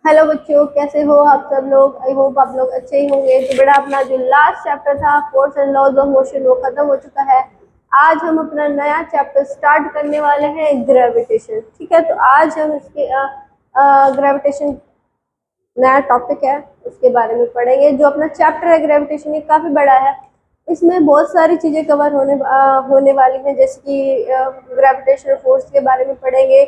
Hello बच्चों, कैसे हो आप सब लोग। आई होप आप लोग अच्छे ही होंगे। तो बेटा, अपना जो लास्ट चैप्टर था force and laws of motion वो खत्म हो चुका है। आज हम अपना नया चैप्टर स्टार्ट करने वाले हैं, ग्रेविटेशन। ठीक है, तो आज हम इसके ग्रेविटेशन नया टॉपिक है उसके बारे में पढ़ेंगे। जो अपना चैप्टर है ग्रेविटेशन, ये काफ़ी बड़ा है। इसमें बहुत सारी चीज़ें कवर होने वाली हैं, जैसे कि ग्रेविटेशनल फोर्स के बारे में पढ़ेंगे।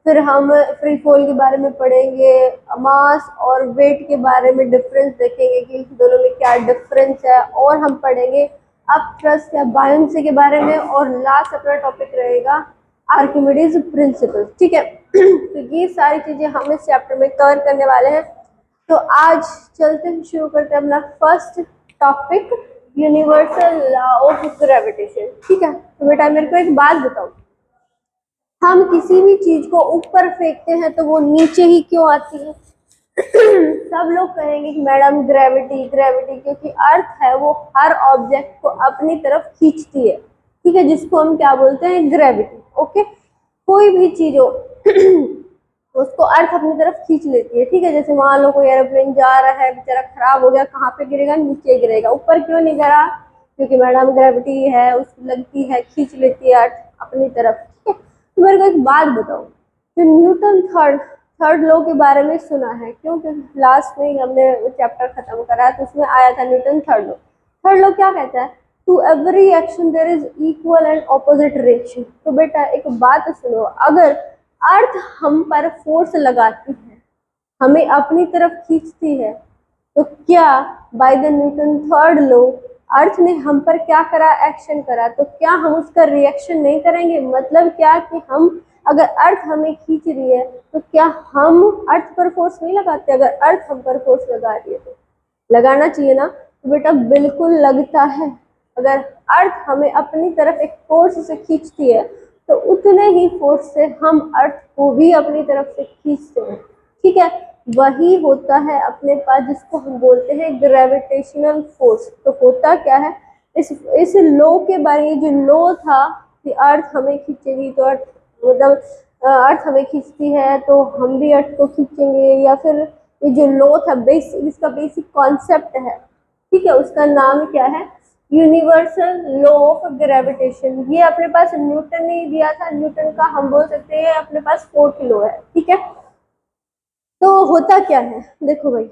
फिर हम फ्री फॉल के बारे में पढ़ेंगे, मास और वेट के बारे में डिफरेंस देखेंगे कि दोनों में क्या डिफरेंस है। और हम पढ़ेंगे अब ट्रस्ट या बायोन्सी के बारे में। और लास्ट अपना टॉपिक रहेगा आर्किमिडीज प्रिंसिपल। ठीक है तो ये सारी चीज़ें हम इस चैप्टर में कवर करने वाले हैं। तो आज चलते हैं, शुरू करते हैं अपना first topic, universal law of gravitation. ठीक है, तो बेटा मेरे को एक बात बताओ, हम किसी भी चीज को ऊपर फेंकते हैं तो वो नीचे ही क्यों आती है? सब लोग कहेंगे कि मैडम ग्रेविटी ग्रेविटी, क्योंकि अर्थ है वो हर ऑब्जेक्ट को अपनी तरफ खींचती है। ठीक है, जिसको हम क्या बोलते हैं, ग्रेविटी। ओके, कोई भी चीज हो उसको अर्थ अपनी तरफ खींच लेती है। ठीक है, जैसे मान लो कोई एरोप्लेन जा रहा है, बेचारा खराब हो गया, कहाँ पे गिरेगा? नीचे गिरेगा। ऊपर क्यों नहीं गिरा? क्योंकि मैडम ग्रेविटी है, उसकी लगती है, खींच लेती है अर्थ अपनी तरफ। ठीक है, तो मेरे को एक बात बताओ, जो न्यूटन थर्ड थर्ड लॉ के बारे में सुना है? क्योंकि लास्ट में हमने चैप्टर खत्म करा है तो उसमें आया था Newton third law. Third law क्या कहता है? To every action there is equal and opposite reaction. तो बेटा एक बात सुनो, अगर अर्थ हम पर फोर्स लगाती है, हमें अपनी तरफ खींचती है, तो क्या by the Newton third law earth ने हम पर क्या करा? एक्शन करा। तो क्या हम उसका रिएक्शन नहीं करेंगे? मतलब क्या कि हम, अगर अर्थ हमें खींच रही है तो क्या हम अर्थ पर फोर्स नहीं लगाते? अगर अर्थ हम पर फोर्स लगा रही है तो लगाना चाहिए ना। तो बेटा बिल्कुल लगता है। अगर अर्थ हमें अपनी तरफ एक फोर्स से खींचती है तो उतने ही फोर्स से हम अर्थ को भी अपनी तरफ से खींचते हैं। ठीक है, वही होता है अपने पास, जिसको हम बोलते हैं ग्रेविटेशनल फोर्स। तो होता क्या है, इस लॉ के बारे में, जो लॉ था कि अर्थ हमें खींचेगी, तो अर्थ मतलब अर्थ हमें खींचती है तो हम भी अर्थ को खींचेंगे, या फिर ये जो लॉ था बेसिक, इसका बेसिक कॉन्सेप्ट है, ठीक है, उसका नाम क्या है? Universal law of gravitation. ये अपने पास न्यूटन ने दिया था। न्यूटन का हम बोल सकते हैं अपने पास फोर्थ लॉ है। ठीक है, तो होता क्या है, देखो भाई,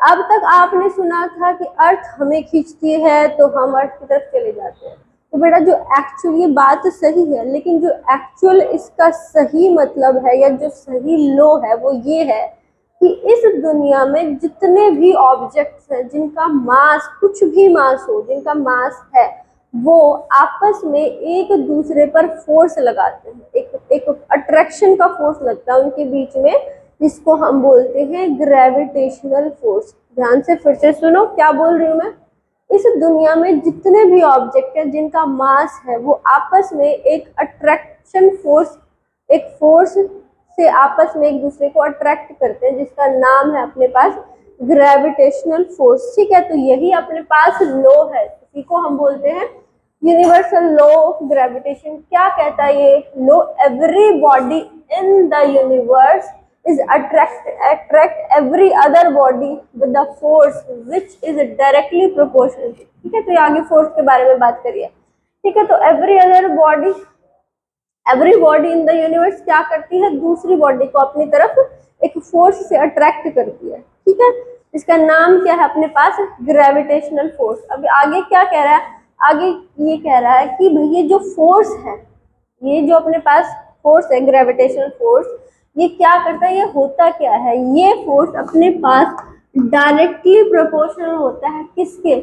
अब तक आपने सुना था कि अर्थ हमें खींचती है तो हम अर्थ की तरफ चले जाते हैं। तो बेटा जो एक्चुअल, ये बात तो सही है, लेकिन जो एक्चुअल इसका सही मतलब है या जो सही लॉ है वो ये है कि इस दुनिया में जितने भी ऑब्जेक्ट्स हैं जिनका मास, कुछ भी मास हो, जिनका मास है, वो आपस में एक दूसरे पर फोर्स लगाते हैं। एक अट्रैक्शन का फोर्स लगता है उनके बीच में, जिसको हम बोलते हैं ग्रेविटेशनल फोर्स। ध्यान से फिर से सुनो क्या बोल रही हूँ मैं। इस दुनिया में जितने भी ऑब्जेक्ट हैं जिनका मास है, वो आपस में एक अट्रैक्शन फोर्स, एक फोर्स से आपस में एक दूसरे को अट्रैक्ट करते हैं, जिसका नाम है अपने पास ग्रेविटेशनल फोर्स। ठीक है, तो यही अपने पास लॉ है, इसी को हम बोलते हैं यूनिवर्सल लॉ ऑफ ग्रेविटेशन। क्या कहता है ये law? Every body in the universe is attract every other body with the force which is directly proportional। ठीक है, तो ये आगे फोर्स के बारे में बात करिए। ठीक है, तो every body in the universe क्या करती है? दूसरी बॉडी को अपनी तरफ एक फोर्स से अट्रैक्ट करती है। ठीक है, इसका नाम क्या है अपने पास? Gravitational force. अभी आगे क्या कह रहा है? आगे ये कह रहा है कि भाई ये जो फोर्स है, ये जो अपने पास फोर्स है ग्रेविटेशनल फोर्स, ये क्या करता है? ये होता क्या है? ये फोर्स अपने पास डायरेक्टली प्रोपोर्शनल होता है किसके?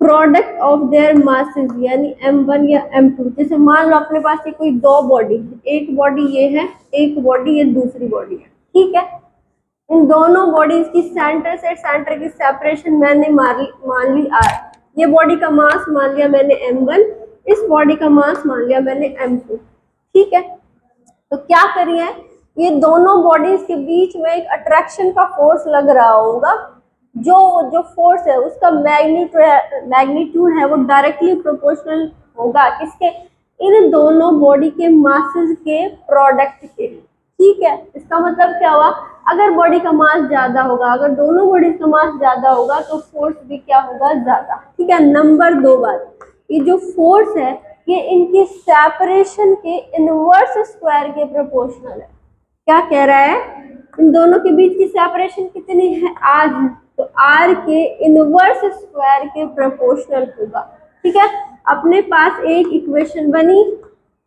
प्रोडक्ट ऑफ देयर मासेस, यानी m1 या m2। जैसे मान लो अपने पास ये कोई दो बॉडी है, एक बॉडी ये है, एक बॉडी ये दूसरी बॉडी है। ठीक है, इन दोनों बॉडीज की सेंटर से सेंटर की सेपरेशन मैंने मान ली r। ये बॉडी का मास मान लिया मैंने m1, इस बॉडी का मास मान लिया मैंने m2। ठीक है, तो क्या करिए, ये दोनों बॉडीज के बीच में एक अट्रैक्शन का फोर्स लग रहा होगा। जो जो फोर्स है उसका मैग्नीट्यूड है वो डायरेक्टली प्रोपोर्शनल होगा किसके? इन दोनों बॉडी के मासेस के प्रोडक्ट के। ठीक है, इसका मतलब क्या हुआ, अगर बॉडी का मास ज्यादा होगा, अगर दोनों बॉडी का मास ज्यादा होगा तो फोर्स भी क्या होगा, ज्यादा। ठीक है, नंबर 2 बात, ये जो फोर्स है ये इनकी सेपरेशन के इनवर्स स्क्वायर के प्रोपोर्शनल है। क्या कह रहा है, इन दोनों के बीच की सेपरेशन कितनी है, आर है, तो आर के इनवर्स स्क्वायर के प्रोपोर्शनल होगा। ठीक है, अपने पास एक इक्वेशन बनी,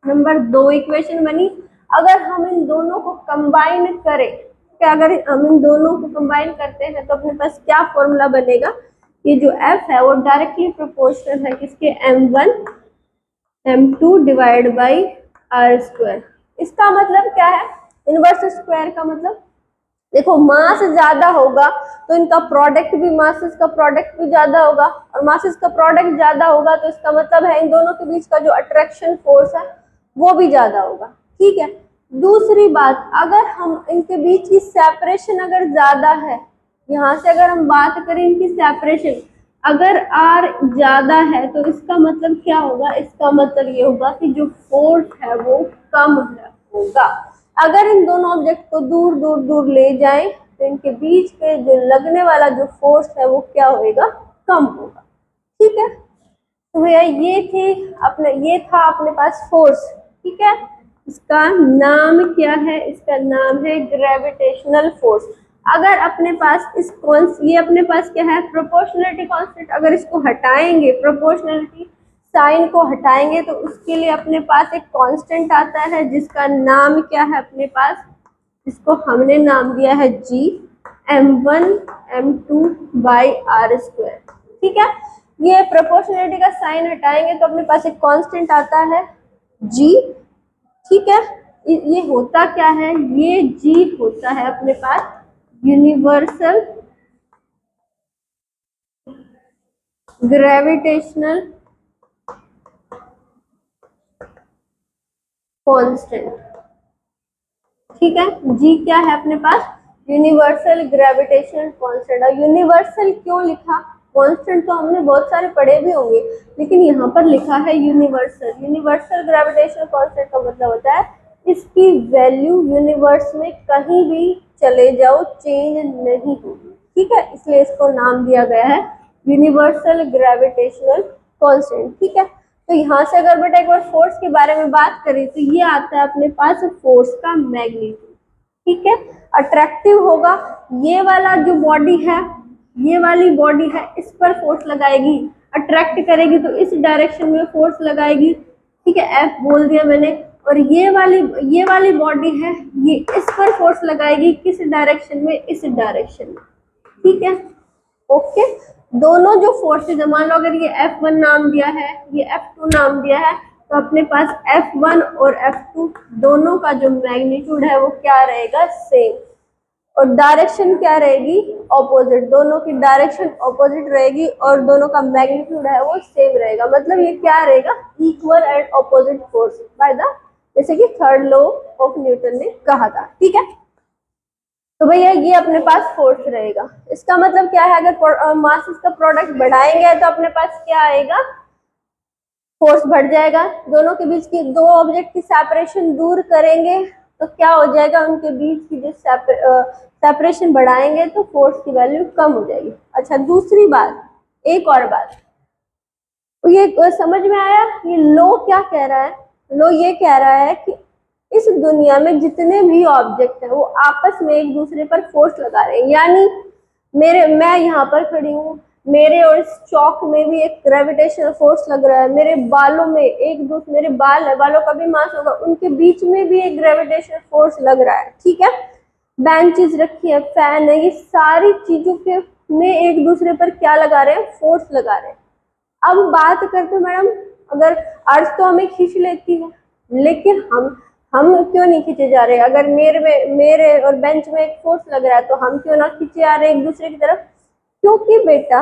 नंबर 2 इक्वेशन बनी। अगर हम इन दोनों को कंबाइन करें, क्या अगर हम इन दोनों को कंबाइन करते हैं तो अपने पास क्या फॉर्मूला बनेगा, ये जो F है वो डायरेक्टली प्रोपोर्शनल है किसके, m1 m2 divide by r square. इसका मतलब क्या है, इनवर्स स्क्वायर का मतलब देखो, मास ज्यादा होगा तो इनका प्रोडक्ट भी, मासेस का प्रोडक्ट भी ज्यादा होगा, और मासेस का प्रोडक्ट ज्यादा होगा तो इसका मतलब है इन दोनों के बीच का जो अट्रैक्शन फोर्स है वो भी ज्यादा होगा। ठीक है, दूसरी बात, अगर हम इनके बीच की सेपरेशन अगर ज्यादा है, यहाँ से अगर हम बात करें इनकी सेपरेशन, अगर आर ज्यादा है तो इसका मतलब क्या होगा, इसका मतलब ये होगा कि जो फोर्स है वो कम होगा। अगर इन दोनों ऑब्जेक्ट को दूर दूर दूर ले जाएं तो इनके बीच के जो लगने वाला जो फोर्स है वो क्या होएगा, कम होगा। ठीक है, तो भैया ये था अपने पास फोर्स। ठीक है, इसका नाम क्या है, इसका नाम है ग्रेविटेशनल फोर्स। अगर अपने पास ये अपने पास क्या है, प्रोपोर्शनलिटी कांस्टेंट, अगर इसको हटाएंगे, प्रोपोर्शनलिटी साइन को हटाएंगे तो उसके लिए अपने पास एक कांस्टेंट आता है जिसका नाम क्या है अपने पास, जिसको हमने नाम दिया है g, m1 m2 by r square. ठीक है, ये प्रोपोर्शनलिटी का साइन हटाएंगे तो अपने पास एक कांस्टेंट आता है g। ठीक है, ये होता क्या है, ये g होता है अपने पास यूनिवर्सल ग्रेविटेशनल कांस्टेंट। ठीक है, जी क्या है अपने पास, यूनिवर्सल ग्रेविटेशनल कांस्टेंट। और यूनिवर्सल क्यों लिखा, कांस्टेंट तो हमने बहुत सारे पढ़े भी होंगे, लेकिन यहाँ पर लिखा है यूनिवर्सल। यूनिवर्सल ग्रेविटेशनल कांस्टेंट का मतलब होता है इसकी वैल्यू यूनिवर्स में कहीं भी चले जाओ चेंज नहीं होगी। ठीक है, इसलिए इसको नाम दिया गया है यूनिवर्सल ग्रेविटेशनल कांस्टेंट। ठीक है, तो यहाँ से अगर बेटा एक बार फोर्स के बारे में बात करें तो ये आता है अपने पास फोर्स का मैग्नीट्यूड। ठीक है, अट्रैक्टिव होगा, ये वाला जो बॉडी है, ये वाली बॉडी है, इस पर फोर्स लगाएगी, अट्रैक्ट करेगी तो इस डायरेक्शन में फोर्स लगाएगी। ठीक है, एफ बोल दिया मैंने। और ये वाली बॉडी है, ये इस पर फोर्स लगाएगी, किस डायरेक्शन में, इस डायरेक्शन में। ठीक है, ओके, दोनों जो फोर्सेज है, मान लो अगर ये F1 नाम दिया है, ये F2 नाम दिया है, तो अपने पास F1 और F2 दोनों का जो मैग्नीट्यूड है वो क्या रहेगा, सेम, और डायरेक्शन क्या रहेगी, ऑपोजिट। दोनों की डायरेक्शन ऑपोजिट रहेगी और दोनों का मैग्नीट्यूड है वो सेम रहेगा। मतलब ये क्या रहेगा, equal and opposite force by the, जैसे कि थर्ड लॉ ऑफ न्यूटन ने कहा था। ठीक है, तो भैया ये अपने पास फोर्स रहेगा। इसका मतलब क्या है, अगर मासेस का प्रोडक्ट बढ़ाएंगे तो अपने पास क्या आएगा, फोर्स बढ़ जाएगा। दोनों के बीच की, दो ऑब्जेक्ट की सेपरेशन दूर करेंगे तो क्या हो जाएगा, उनके बीच की जो सेपरेशन बढ़ाएंगे तो फोर्स की वैल्यू कम हो जाएगी। अच्छा, दूसरी बात, एक और बात, तो ये समझ में आया, ये लो क्या कह रहा है, लो ये कह रहा है कि इस दुनिया में जितने भी ऑब्जेक्ट हैं वो आपस में एक दूसरे पर फोर्स लगा रहे हैं। यानी मैं यहाँ पर खड़ी हूँ, मेरे और इस चौक में भी एक ग्रेविटेशनल फोर्स लग रहा है, मेरे बालों में मेरे बाल है, बालों का भी मास होगा, उनके बीच में भी एक ग्रेविटेशनल फोर्स लग रहा है। ठीक है, बेंचेस रखी है, फैन है, ये सारी चीजों के में एक दूसरे पर क्या लगा रहे हैं, फोर्स लगा रहे हैं। अब बात करते हैं मैडम, अगर अर्थ तो हमें खींच लेती है, लेकिन हम क्यों नहीं खींचे जा रहे, अगर मेरे और बेंच में एक फोर्स लग रहा है तो हम क्यों ना खींचे आ रहे एक दूसरे की तरफ, क्योंकि बेटा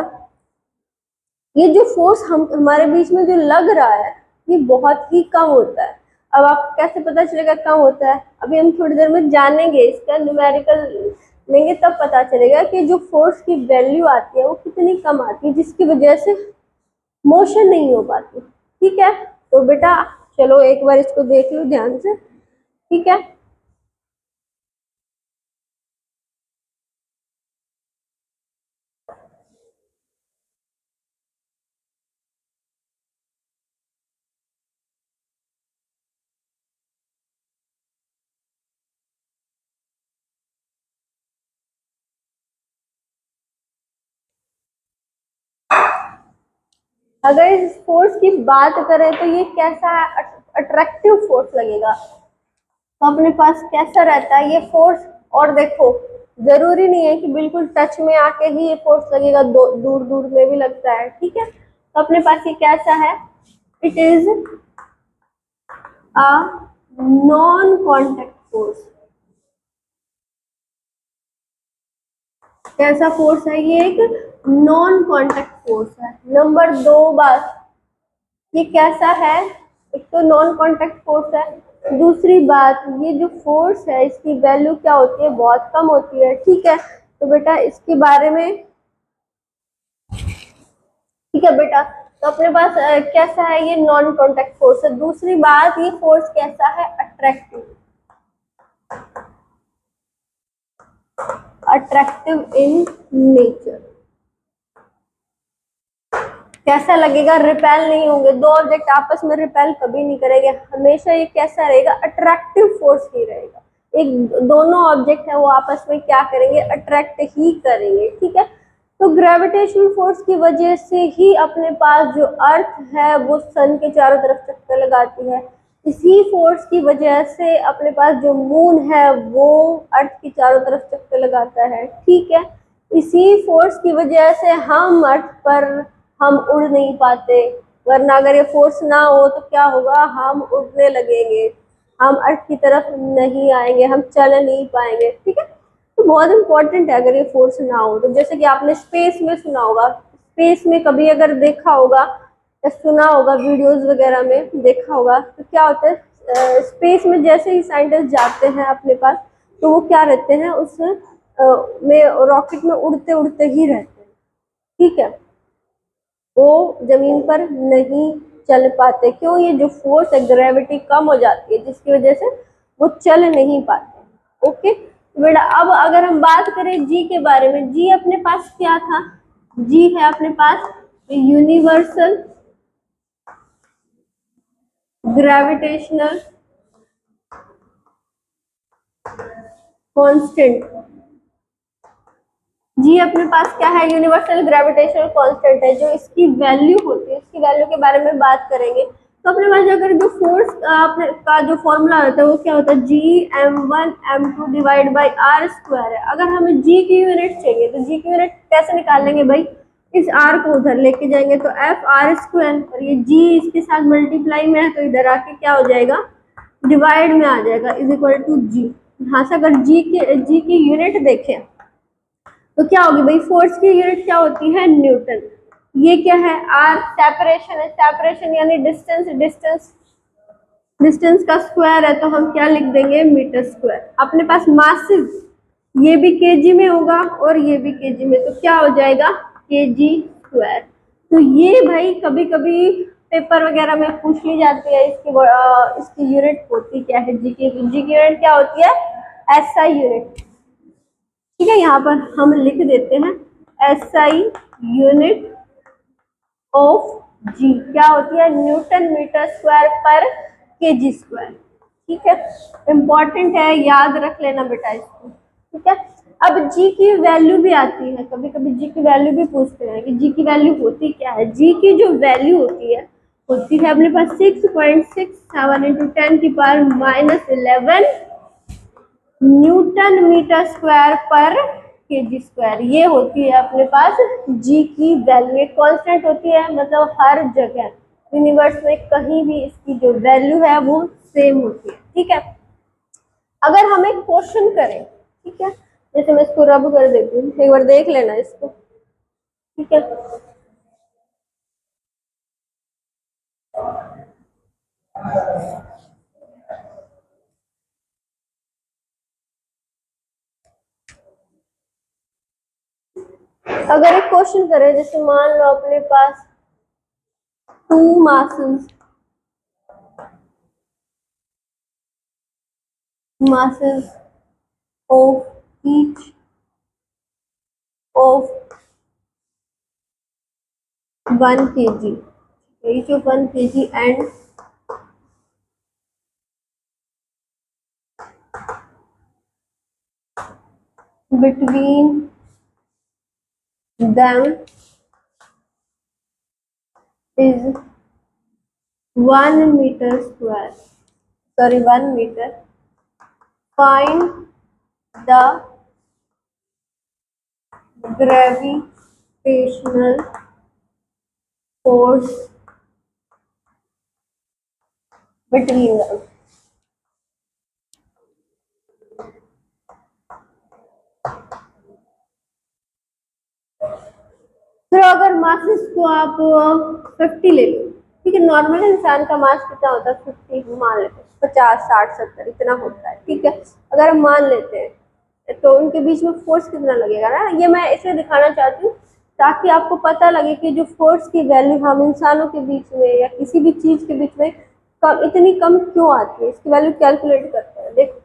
ये जो फोर्स हमारे बीच में जो लग रहा है ये बहुत ही कम होता है। अब आपको कैसे पता चलेगा कम होता है, अभी हम थोड़ी देर में जानेंगे, इसका न्यूमेरिकल लेंगे तब पता चलेगा कि जो फोर्स की वैल्यू आती है वो कितनी कम आती है, जिसकी वजह से मोशन नहीं हो पाती। ठीक है, तो बेटा चलो एक बार इसको देख लो ध्यान से। ठीक है, अगर इस फोर्स की बात करें तो ये कैसा है, अट्रैक्टिव फोर्स लगेगा। तो अपने पास कैसा रहता है ये फोर्स। और देखो जरूरी नहीं है कि बिल्कुल टच में आके ही ये फोर्स लगेगा, दूर दूर में भी लगता है, ठीक है। तो अपने पास ये कैसा है, it is a non contact force. कैसा फोर्स है ये, एक नॉन कॉन्टेक्ट फोर्स है। नंबर 2 बात, ये कैसा है, एक तो नॉन कॉन्टेक्ट फोर्स है। दूसरी बात, ये जो फोर्स है इसकी वैल्यू क्या होती है, बहुत कम होती है, ठीक है। तो बेटा इसके बारे में, ठीक है बेटा, तो अपने पास कैसा है, ये नॉन कॉन्टेक्ट फोर्स है। दूसरी बात, ये फोर्स कैसा है, अट्रैक्टिव, अट्रैक्टिव इन नेचर। कैसा लगेगा, रिपेल नहीं होंगे, दो ऑब्जेक्ट आपस में रिपेल कभी नहीं करेंगे, हमेशा ये कैसा रहेगा, अट्रैक्टिव फोर्स ही रहेगा। एक दोनों ऑब्जेक्ट है वो आपस में क्या करेंगे, अट्रैक्ट ही करेंगे, ठीक है। तो ग्रेविटेशनल फोर्स की वजह से ही अपने पास जो अर्थ है वो सन के चारों तरफ चक्कर लगाती है। इसी फोर्स की वजह से अपने पास जो मून है वो अर्थ के चारों तरफ चक्कर लगाता है, ठीक है। इसी फोर्स की वजह से हम अर्थ पर हम उड़ नहीं पाते, वरना अगर ये फोर्स ना हो तो क्या होगा, हम उड़ने लगेंगे, हम अर्थ की तरफ नहीं आएंगे, हम चल नहीं पाएंगे, ठीक है। तो बहुत इंपॉर्टेंट है अगर ये फोर्स ना हो तो। जैसे कि आपने स्पेस में सुना होगा, स्पेस में कभी अगर देखा होगा या सुना होगा, वीडियोस वगैरह में देखा होगा, तो क्या होता है, स्पेस में जैसे ही साइंटिस्ट जाते हैं अपने पास, तो वो क्या रहते हैं, उस में रॉकेट में उड़ते उड़ते ही रहते हैं, ठीक है। वो जमीन पर नहीं चल पाते, क्यों, ये जो फोर्स है ग्रेविटी कम हो जाती है जिसकी वजह से वो चल नहीं पाते, ओके। बेटा अब अगर हम बात करें जी के बारे में, जी अपने पास क्या था, जी है अपने पास यूनिवर्सल ग्रेविटेशनल कांस्टेंट। जी अपने पास क्या है, यूनिवर्सल ग्रेविटेशनल कांस्टेंट है। जो इसकी वैल्यू होती है, इसकी वैल्यू के बारे में बात करेंगे तो अपने पास अगर जो फोर्स अपने का जो फॉर्मूला होता है वो क्या होता है, Gm1m2 divide by r square है। अगर हमें जी की यूनिट चाहिए तो जी की यूनिट कैसे निकाल लेंगे भाई, इस आर को उधर लेके जाएंगे तो एफ आर स्क्वायर, और ये जी इसके साथ मल्टीप्लाई में है तो इधर आके क्या हो जाएगा, डिवाइड में आ जाएगा, इज इक्वल टू जी। यहाँ से अगर जी की यूनिट देखें तो क्या होगी भाई, फोर्स की यूनिट क्या होती है, न्यूटन। ये क्या है, आर सेपरेशन है, सेपरेशन यानी डिस्टेंस, डिस्टेंस का स्क्वायर है तो हम क्या लिख देंगे, मीटर स्क्वायर। अपने पास मासेस, ये भी केजी में होगा और ये भी केजी में, तो क्या हो जाएगा, केजी स्क्वायर। तो ये भाई कभी कभी पेपर वगैरह में पूछ ली जाती है, इसकी यूनिट होती क्या है, जी की यूनिट क्या होती है, एसआई यूनिट, ठीक है। यहाँ पर हम लिख देते हैं एसआई यूनिट ऑफ जी क्या होती है, न्यूटन मीटर स्क्वायर पर केजी स्क्वायर, ठीक है। इंपॉर्टेंट है, याद रख लेना बेटा इसको, ठीक है। अब जी की वैल्यू भी आती है, कभी कभी जी की वैल्यू भी पूछते हैं कि जी की वैल्यू होती क्या है। जी की जो वैल्यू होती है अपने पास 6.67 इंटू 10⁻⁻11 न्यूटन मीटर स्क्वायर पर केजी स्क्वायर। ये होती है अपने पास जी की वैल्यू, एक कांस्टेंट होती है, मतलब हर जगह यूनिवर्स में कहीं भी इसकी जो वैल्यू है वो सेम होती है, ठीक है। अगर हम एक क्वेश्चन करें, ठीक है, जैसे मैं इसको रब कर देती हूँ, एक बार देख लेना इसको, ठीक है। अगर एक क्वेश्चन करें, जैसे मान लो अपने पास to masses of each of 1 kg, each of 1 kg and between them is 1 meter square, sorry 1 meter. Find the gravitational force between them. फिर अगर मासेस को आप 50 ले लो, ठीक है, नॉर्मल इंसान का मास कितना होता है 50 मान लेते हैं, 50 60 70 इतना होता है, ठीक है, अगर हम मान लेते हैं तो उनके बीच में फोर्स कितना लगेगा ना, ये मैं इसलिए दिखाना चाहती हूँ ताकि आपको पता लगे कि जो फोर्स की वैल्यू हम इंसानों के बीच में या किसी भी चीज के बीच में कम, इतनी कम क्यों आती है, इसकी वैल्यू कैलकुलेट करते हैं। देखो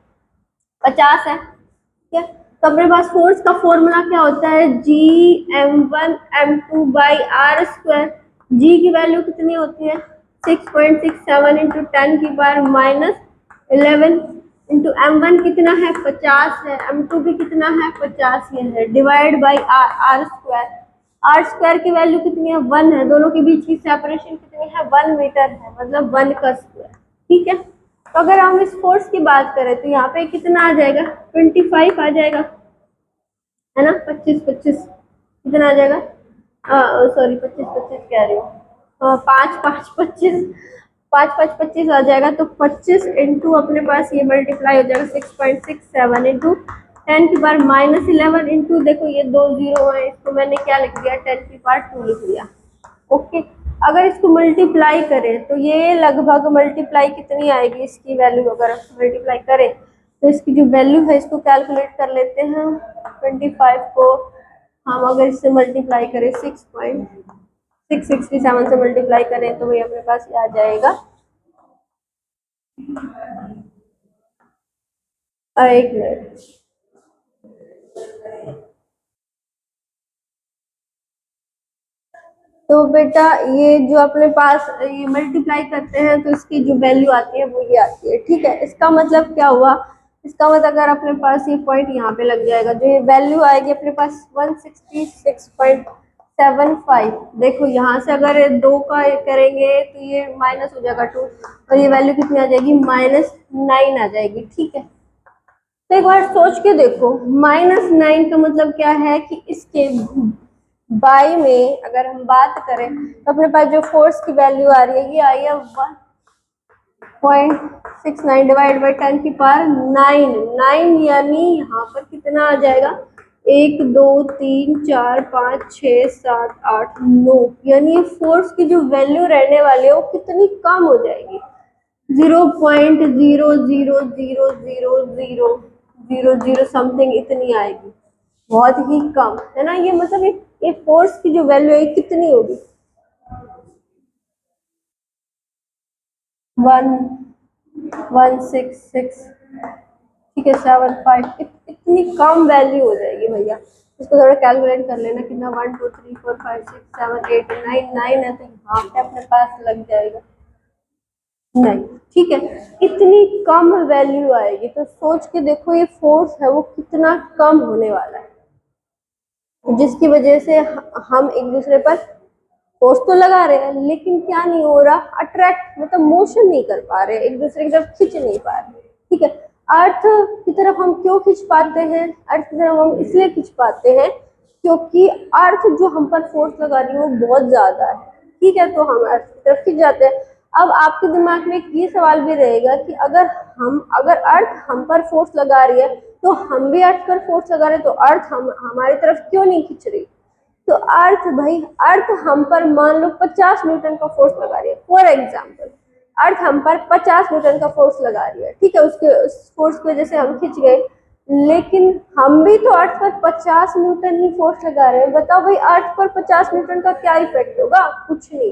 50 है, ठीक है, तो अपने पास फोर्स का फॉर्मूला क्या होता है, Gm1m2 बाई आर स्क्वायर। जी की वैल्यू कितनी होती है 6.67 इंटू 10 की पावर -11 इंटू m1 कितना है 50 है, m2 भी कितना है 50 ही है, divide by r square. R square की वैल्यू कितनी है 1 है, दोनों के बीच की सेपरेशन कितनी है 1 मीटर है, मतलब 1 का स्क्वायर, ठीक है। तो अगर हम इस फोर्स की बात करें तो यहाँ पे कितना आ जाएगा 25 आ जाएगा, है ना, 25 कितना आ जाएगा, सॉरी 25 कह रही हूँ, 5 5 25 आ जाएगा, तो 25 इंटू अपने पास ये मल्टीप्लाई हो जाएगा 6.67 इंटू 10 की पावर -11 इंटू, देखो ये 2 जीरो है, इसको मैंने क्या लिख दिया 10 की पावर 2 लिख दिया, ओके। अगर इसको मल्टीप्लाई करें तो ये लगभग मल्टीप्लाई कितनी आएगी, इसकी वैल्यू अगर मल्टीप्लाई करें तो इसकी जो वैल्यू है इसको कैलकुलेट कर लेते हैं। 25 को हम अगर इससे मल्टीप्लाई करें 6.667 से मल्टीप्लाई करें तो वही अपने पास ये आ जाएगा, एक मिनट, तो बेटा ये जो अपने पास ये मल्टीप्लाई करते हैं तो इसकी जो वैल्यू आती है वो ये आती है, ठीक है। इसका मतलब क्या हुआ, इसका मतलब अगर अपने पास ये पॉइंट यहाँ पे लग जाएगा, जो ये वैल्यू आएगी अपने पास 166.75, देखो यहाँ से अगर 2 का करेंगे तो ये माइनस हो जाएगा 2 और ये वैल्यू कितनी आ जाएगी -9 आ जाएगी, ठीक है। तो एक बार सोच के देखो -9 का मतलब क्या है कि इसके बाई में अगर हम बात करें तो अपने पास जो फोर्स की वैल्यू आ रही है ये आई है 1.69 डिवाइड बाई 10 की पावर 9, यानी यहाँ पर कितना आ जाएगा 1 2 3 4 5 6 7 8 9, यानी फोर्स की जो वैल्यू रहने वाली है वो कितनी कम हो जाएगी, 0.0000000 समथिंग इतनी आएगी, बहुत ही कम है ना। ये मतलब ये फोर्स की जो वैल्यू है कितनी होगी 1166, ठीक है 75, इतनी कम वैल्यू हो जाएगी भैया। इसको थोड़ा कैलकुलेट कर लेना कितना 1 2 3 4 5 6 7 8 9 है, तो यहाँ पे अपने पास लग जाएगा नहीं, ठीक है, इतनी कम वैल्यू आएगी, तो सोच के देखो ये फोर्स है वो कितना कम होने वाला है, जिसकी वजह से हम एक दूसरे पर फोर्स तो लगा रहे हैं लेकिन क्या नहीं हो रहा, अट्रैक्ट मतलब मोशन नहीं कर पा रहे, एक दूसरे की तरफ खींच नहीं पा रहे, ठीक है। अर्थ की तरफ हम क्यों खींच पाते हैं, अर्थ की तरफ हम इसलिए खींच पाते हैं क्योंकि अर्थ जो हम पर फोर्स लगा रही है वो बहुत ज्यादा है, ठीक है, तो हम अर्थ की तरफ खींच जाते हैं। अब आपके दिमाग में एक ये सवाल भी रहेगा कि अगर अर्थ हम पर फोर्स लगा रही है तो हम भी अर्थ पर फोर्स लगा रहे हैं, तो अर्थ हमारी तरफ क्यों नहीं खींच रही, तो अर्थ भाई अर्थ हम पर मान लो 50 न्यूटन का फोर्स लगा रही है, फॉर एग्जाम्पल अर्थ हम पर 50 न्यूटन का फोर्स लगा रही है, ठीक है, उस फोर्स की वजह से हम खिंच गए, लेकिन हम भी तो अर्थ पर 50 न्यूटन ही फोर्स लगा रहे हैं, बताओ भाई अर्थ पर 50 न्यूटन का क्या इफेक्ट होगा, कुछ नहीं।